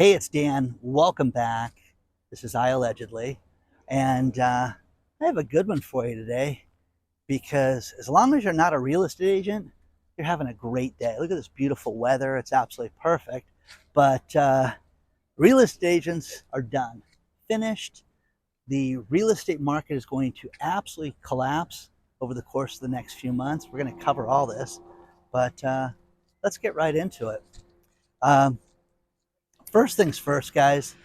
Hey, it's Dan. Welcome back. This is iAllegedly. And I have a good one for you today because as long as you're not a real estate agent, you're having a great day. Look at this beautiful weather. It's absolutely perfect. But real estate agents are done, finished. The real estate market is going to absolutely collapse over the course of the next few months. We're going to cover all this, but let's get right into it. Um, First things first, guys.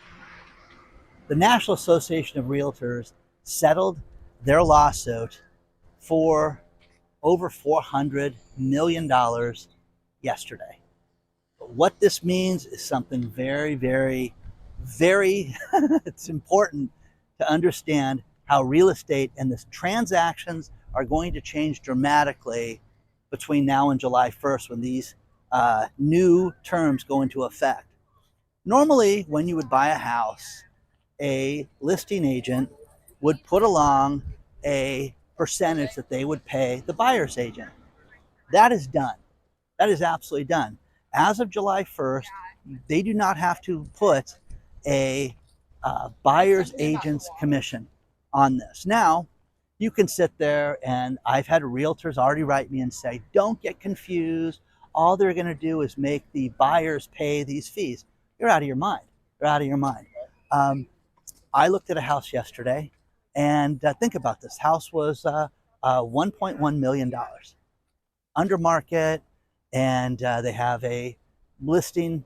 The National Association of Realtors settled their lawsuit for over $400 million yesterday. But what this means is something very, it's important to understand how real estate and the transactions are going to change dramatically between now and July 1st when these new terms go into effect. Normally, when you would buy a house, a listing agent would put along a percentage that they would pay the buyer's agent. That is done. That is absolutely done. As of July 1st, they do not have to put a buyer's agent's commission on this. Now, you can sit there, and I've had realtors already write me and say, don't get confused. All they're going to do is make the buyers pay these fees. You're out of your mind. You're out of your mind. I looked at a house yesterday, and think about this. House was $1.1 million under market, and they have a listing,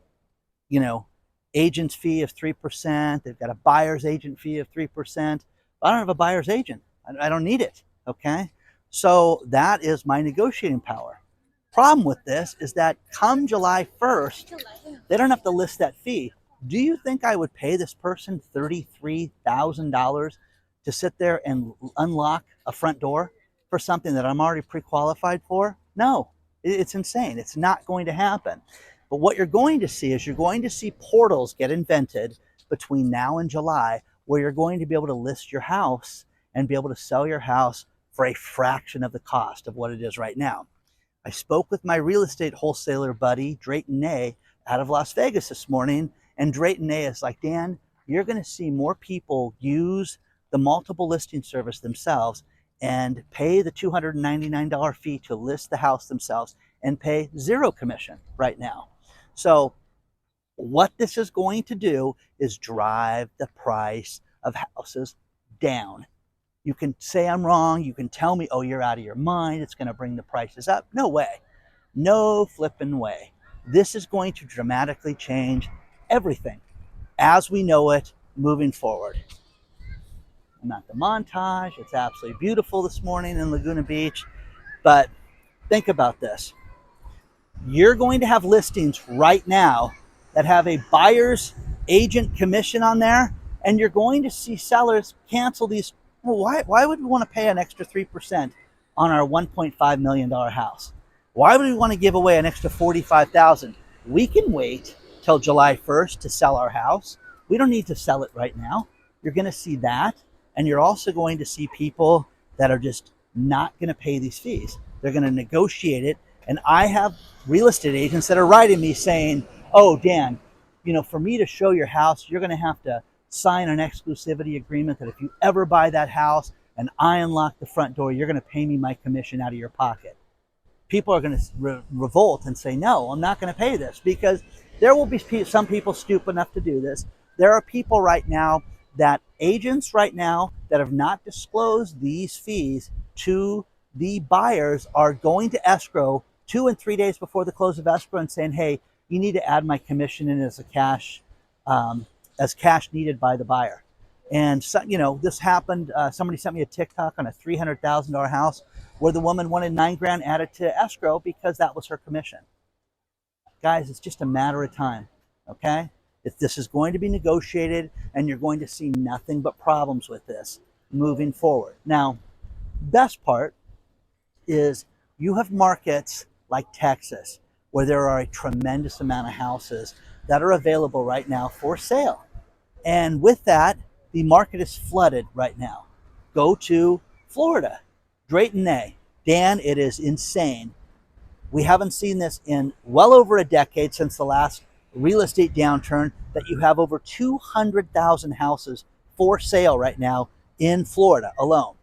agent's fee of 3%. They've got a buyer's agent fee of 3%. I don't have a buyer's agent. I don't need it, okay? So that is my negotiating power. Problem with this is that come July 1st, they don't have to list that fee. Do you think I would pay this person $33,000 to sit there and unlock a front door for something that I'm already pre-qualified for? No, it's insane. It's not going to happen. But what you're going to see is you're going to see portals get invented between now and July where you're going to be able to list your house and be able to sell your house for a fraction of the cost of what it is right now. I spoke with my real estate wholesaler buddy, Drayton A, out of Las Vegas this morning, and Drayton A is like, Dan, you're going to see more people use the multiple listing service themselves and pay the $299 fee to list the house themselves and pay zero commission right now. So what this is going to do is drive the price of houses down. You can say I'm wrong. You can tell me, oh, you're out of your mind. It's going to bring the prices up. No way. No flipping way. This is going to dramatically change everything as we know it moving forward. I'm at the montage. It's absolutely beautiful this morning in Laguna Beach. But think about this. You're going to have listings right now that have a buyer's agent commission on there, and you're going to see sellers cancel these. Well, why would we want to pay an extra 3% on our $1.5 million house? Why would we want to give away an extra $45,000? We can wait till July 1st to sell our house. We don't need to sell it right now. You're going to see that. And you're also going to see people that are just not going to pay these fees. They're going to negotiate it. And I have real estate agents that are writing me saying, oh, Dan, for me to show your house, you're going to have to sign an exclusivity agreement that if you ever buy that house and I unlock the front door, you're going to pay me my commission out of your pocket. People are going to revolt and say, no, I'm not going to pay this, because there will be some people stupid enough to do this. There are people right now agents right now that have not disclosed these fees to the buyers are going to escrow 2 and 3 days before the close of escrow and saying, hey, you need to add my commission in as cash needed by the buyer. And so, this happened. Somebody sent me a TikTok on a $300,000 house where the woman wanted $9,000 added to escrow because that was her commission. Guys, it's just a matter of time, okay? If this is going to be negotiated, and you're going to see nothing but problems with this moving forward. Now, best part is you have markets like Texas where there are a tremendous amount of houses that are available right now for sale. And with that, the market is flooded right now. Go to Florida. Drayton A. Dan, it is insane. We haven't seen this in well over a decade since the last real estate downturn that you have over 200,000 houses for sale right now in Florida alone.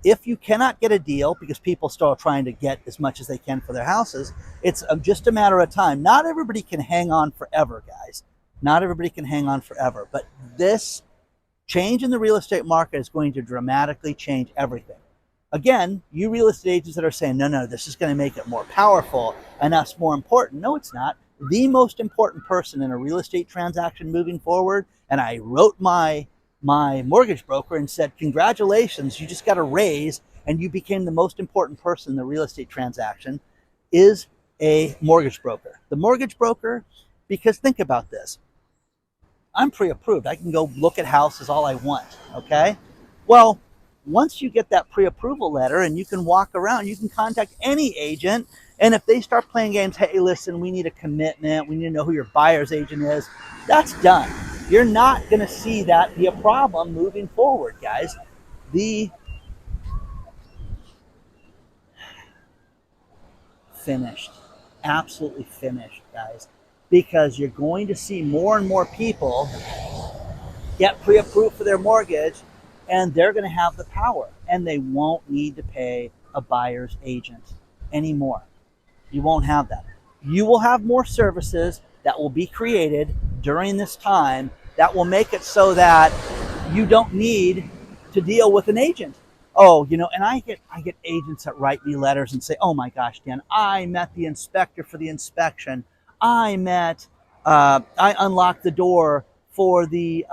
If you cannot get a deal because people still are trying to get as much as they can for their houses, it's just a matter of time. Not everybody can hang on forever, guys. Not everybody can hang on forever. But this change in the real estate market is going to dramatically change everything. Again, you real estate agents that are saying, no, this is going to make it more powerful and us more important. No, it's not. The most important person in a real estate transaction moving forward, and I wrote my mortgage broker and said, congratulations, you just got a raise and you became the most important person in the real estate transaction, is a mortgage broker. The mortgage broker, because think about this. I'm pre-approved. I can go look at houses all I want, okay? Well, once you get that pre-approval letter and you can walk around, you can contact any agent, and if they start playing games, hey, listen, we need a commitment, we need to know who your buyer's agent is, that's done. You're not going to see that be a problem moving forward, guys. Finished. Absolutely finished, guys. Because you're going to see more and more people get pre-approved for their mortgage, and they're going to have the power, and they won't need to pay a buyer's agent anymore. You won't have that. You will have more services that will be created during this time that will make it so that you don't need to deal with an agent. Oh, and I get agents that write me letters and say, oh my gosh, Dan, I met the inspector for the inspection. I unlocked the door for the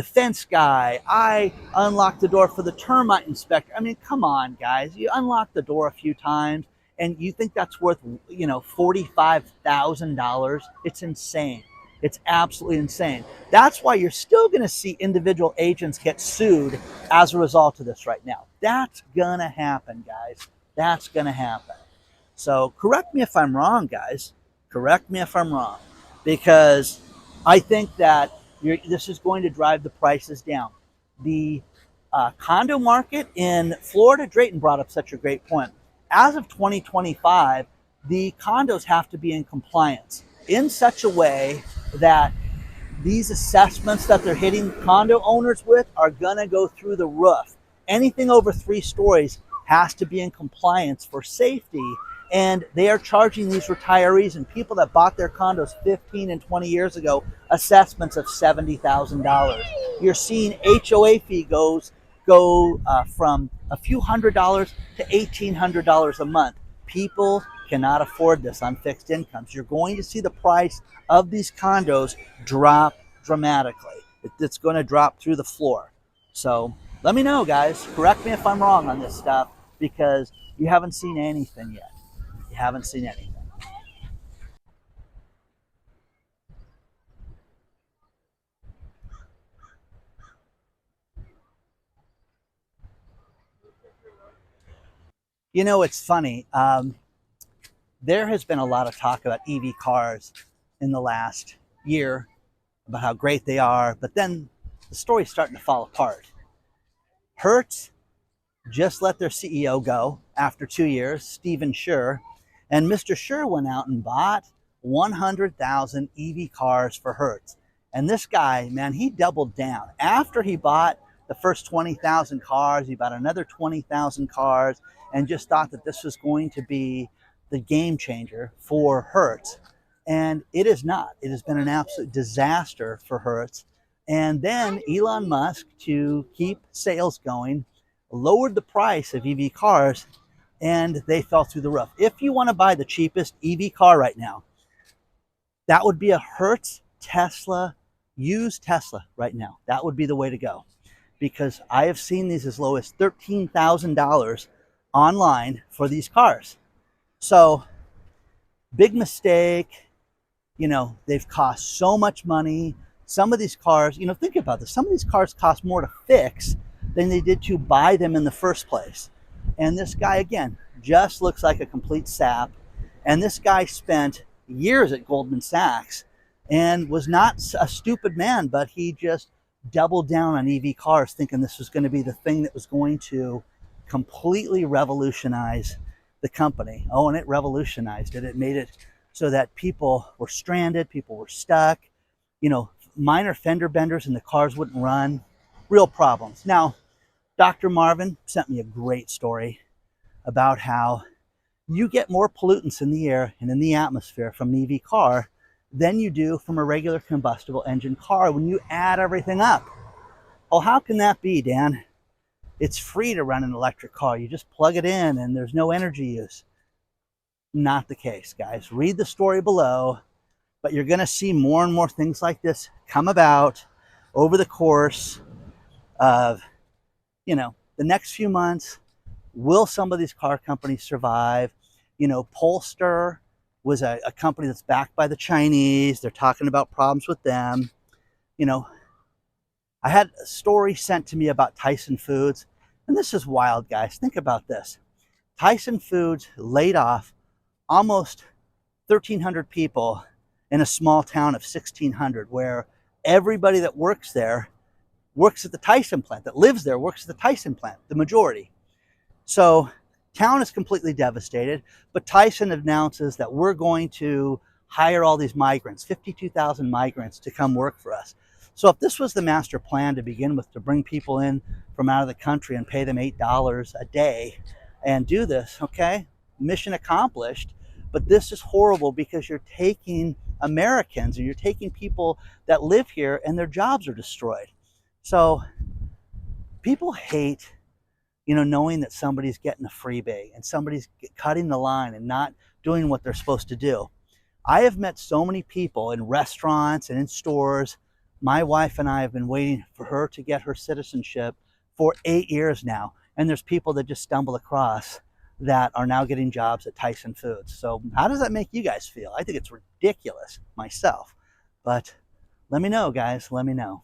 fence guy. I unlocked the door for the termite inspector. I mean, come on, guys. You unlock the door a few times and you think that's worth, $45,000. It's insane. It's absolutely insane. That's why you're still going to see individual agents get sued as a result of this right now. That's going to happen, guys. That's going to happen. So correct me if I'm wrong, guys. Correct me if I'm wrong. Because I think that this is going to drive the prices down. The condo market in Florida, Drayton brought up such a great point. As of 2025, the condos have to be in compliance in such a way that these assessments that they're hitting condo owners with are going to go through the roof. Anything over 3 stories has to be in compliance for safety. And they are charging these retirees and people that bought their condos 15 and 20 years ago assessments of $70,000. You're seeing HOA fee go from a few $100s to $1,800 a month. People cannot afford this on fixed incomes. You're going to see the price of these condos drop dramatically. It's going to drop through the floor. So let me know, guys. Correct me if I'm wrong on this stuff, because you haven't seen anything yet. You haven't seen anything. It's funny. There has been a lot of talk about EV cars in the last year, about how great they are, but then the story's starting to fall apart. Hertz just let their CEO go after 2 years, Stephen Scher, and Mr. Scher went out and bought 100,000 EV cars for Hertz. And this guy, man, he doubled down. After he bought the first 20,000 cars, he bought another 20,000 cars, and just thought that this was going to be the game changer for Hertz. And it is not. It has been an absolute disaster for Hertz. And then Elon Musk, to keep sales going, lowered the price of EV cars, and they fell through the roof. If you want to buy the cheapest EV car right now, that would be a Hertz Tesla, used Tesla right now. That would be the way to go, because I have seen these as low as $13,000 online for these cars. So big mistake. They've cost so much money. Some of these cars, think about this. Some of these cars cost more to fix than they did to buy them in the first place. And this guy, again, just looks like a complete sap. And this guy spent years at Goldman Sachs and was not a stupid man, but he just doubled down on EV cars, thinking this was going to be the thing that was going to completely revolutionize the company. Oh, and it revolutionized it. It made it so that people were stranded, people were stuck, minor fender benders and the cars wouldn't run. Real problems. Now, Dr. Marvin sent me a great story about how you get more pollutants in the air and in the atmosphere from an EV car than you do from a regular combustible engine car when you add everything up. Oh, how can that be, Dan? It's free to run an electric car. You just plug it in and there's no energy use. Not the case, guys. Read the story below, but you're going to see more and more things like this come about over the course of, the next few months. Will some of these car companies survive? Polestar was a company that's backed by the Chinese. They're talking about problems with them. I had a story sent to me about Tyson Foods, and this is wild, guys. Think about this. Tyson Foods laid off almost 1,300 people in a small town of 1,600, where everybody that works there works at the Tyson plant, that lives there works at the Tyson plant, the majority. So town is completely devastated, but Tyson announces that we're going to hire all these migrants, 52,000 migrants to come work for us. So if this was the master plan to begin with, to bring people in from out of the country and pay them $8 a day and do this, okay, mission accomplished. But this is horrible because you're taking Americans and you're taking people that live here and their jobs are destroyed. So people hate, knowing that somebody's getting a freebie and somebody's cutting the line and not doing what they're supposed to do. I have met so many people in restaurants and in stores. My wife and I have been waiting for her to get her citizenship for 8 years now. And there's people that just stumble across that are now getting jobs at Tyson Foods. So how does that make you guys feel? I think it's ridiculous myself. But let me know, guys. Let me know.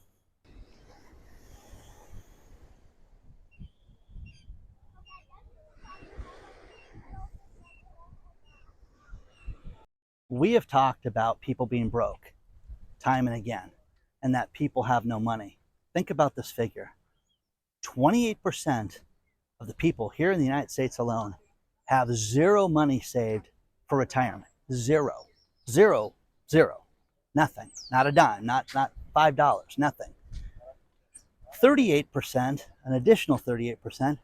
We have talked about people being broke time and again, and that people have no money. Think about this figure. 28% of the people here in the United States alone have zero money saved for retirement. Zero. Zero. Zero. Nothing. Not a dime. Not $5. Nothing. 38%, an additional 38%,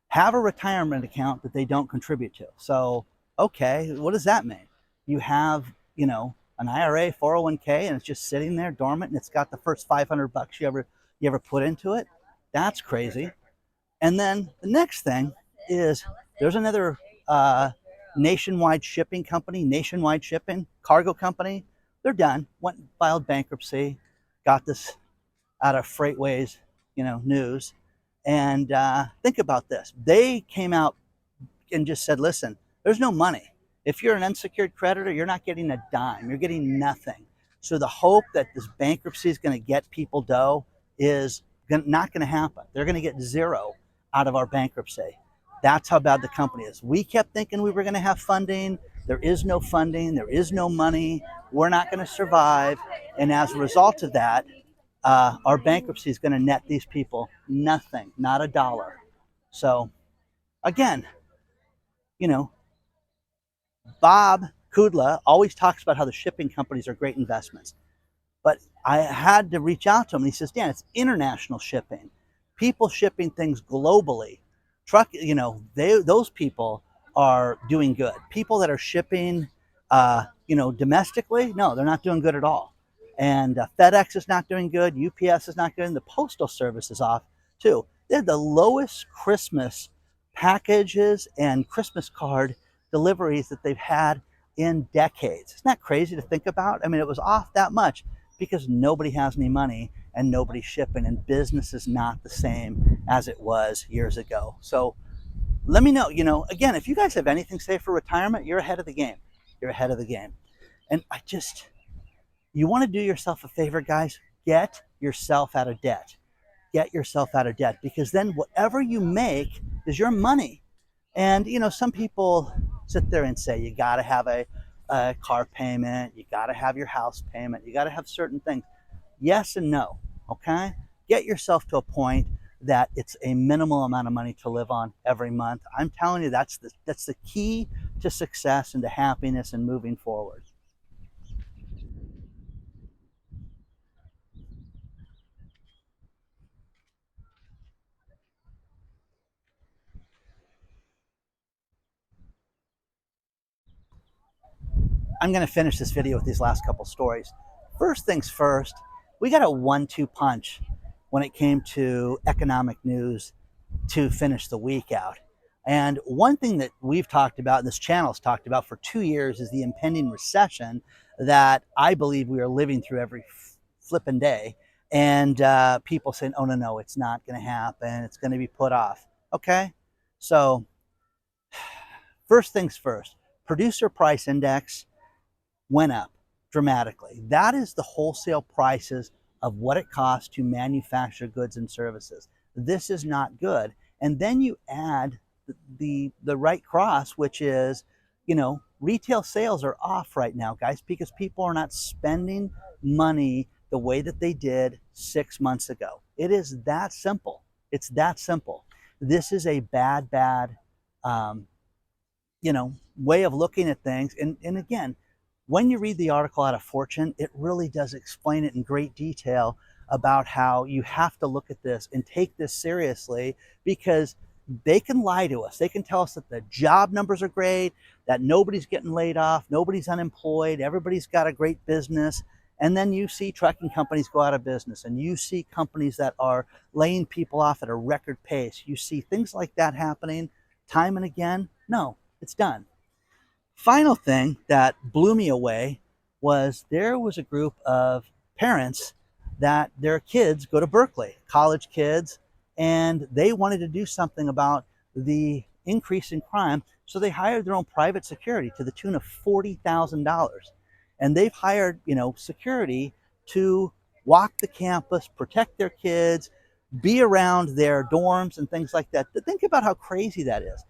have a retirement account that they don't contribute to. So, okay, what does that mean? You have, an IRA, 401k, and it's just sitting there dormant, and it's got the first $500 you ever put into it. That's crazy. And then the next thing is there's another nationwide shipping company, nationwide shipping cargo company. They're done. Went and filed bankruptcy. Got this out of Freightways, news. And think about this. They came out and just said, listen, there's no money. If you're an unsecured creditor, you're not getting a dime. You're getting nothing. So the hope that this bankruptcy is going to get people dough is not going to happen. They're going to get zero out of our bankruptcy. That's how bad the company is. We kept thinking we were going to have funding. There is no funding. There is no money. We're not going to survive. And as a result of that, our bankruptcy is going to net these people nothing, not a dollar. So again, Bob Kudla always talks about how the shipping companies are great investments. But I had to reach out to him, and he says, Dan, it's international shipping. People shipping things globally. Those people are doing good. People that are shipping, domestically, no, they're not doing good at all. And FedEx is not doing good. UPS is not good. And the Postal Service is off, too. They had the lowest Christmas packages and Christmas card deliveries that they've had in decades. Isn't that crazy to think about? I mean, it was off that much because nobody has any money and nobody's shipping, and business is not the same as it was years ago. So let me know, again, if you guys have anything saved for retirement, you're ahead of the game. You're ahead of the game. And you want to do yourself a favor, guys, get yourself out of debt. Get yourself out of debt, because then whatever you make is your money. And, some people sit there and say, you got to have a car payment. You got to have your house payment. You got to have certain things. Yes and no. Okay. Get yourself to a point that it's a minimal amount of money to live on every month. I'm telling you, that's the key to success and to happiness and moving forward. I'm going to finish this video with these last couple stories. First things first, we got a 1-2 punch when it came to economic news to finish the week out. And one thing that we've talked about, and this channel's talked about for 2 years, is the impending recession that I believe we are living through every flipping day. And people saying, oh, no, it's not going to happen. It's going to be put off. Okay, so first things first, producer price index went up dramatically. That is the wholesale prices of what it costs to manufacture goods and services. This is not good. And then you add the right cross, which is, retail sales are off right now, guys, because people are not spending money the way that they did 6 months ago. It is that simple. It's that simple. This is a bad, way of looking at things. And again, when you read the article out of Fortune, it really does explain it in great detail about how you have to look at this and take this seriously, because they can lie to us. They can tell us that the job numbers are great, that nobody's getting laid off, nobody's unemployed, everybody's got a great business. And then you see trucking companies go out of business, and you see companies that are laying people off at a record pace. You see things like that happening time and again. No, it's done. Final thing that blew me away was there was a group of parents that their kids go to Berkeley, college kids, and they wanted to do something about the increase in crime. So they hired their own private security to the tune of $40,000. And they've hired, security to walk the campus, protect their kids, be around their dorms and things like that. But think about how crazy that is.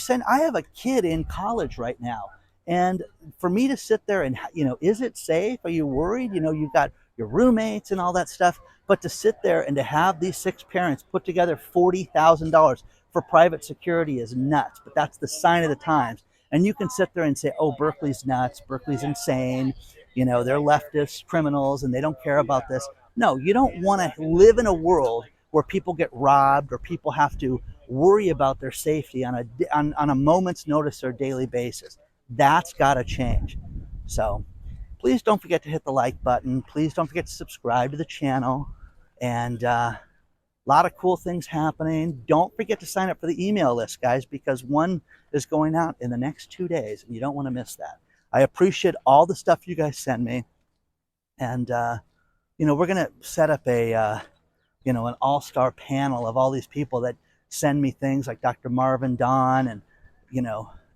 I have a kid in college right now. And for me to sit there and, is it safe? Are you worried? You've got your roommates and all that stuff. But to sit there and to have these 6 parents put together $40,000 for private security is nuts. But that's the sign of the times. And you can sit there and say, oh, Berkeley's nuts, Berkeley's insane, they're leftist criminals and they don't care about this. No, you don't want to live in a world where people get robbed or people have to worry about their safety on a moment's notice or daily basis. That's got to change. So please don't forget to hit the like button. Please don't forget to subscribe to the channel. And a lot of cool things happening. Don't forget to sign up for the email list, guys, because one is going out in the next 2 days, and you don't want to miss that. I appreciate all the stuff you guys send me. And, we're going to set up an all-star panel of all these people that send me things, like Dr. Marvin Don and,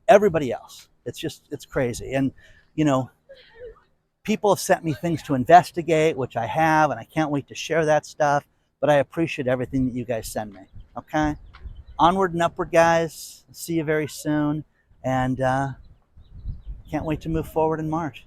everybody else. It's crazy. And, people have sent me things to investigate, which I have, and I can't wait to share that stuff. But I appreciate everything that you guys send me. Okay? Onward and upward, guys. See you very soon. And can't wait to move forward in March.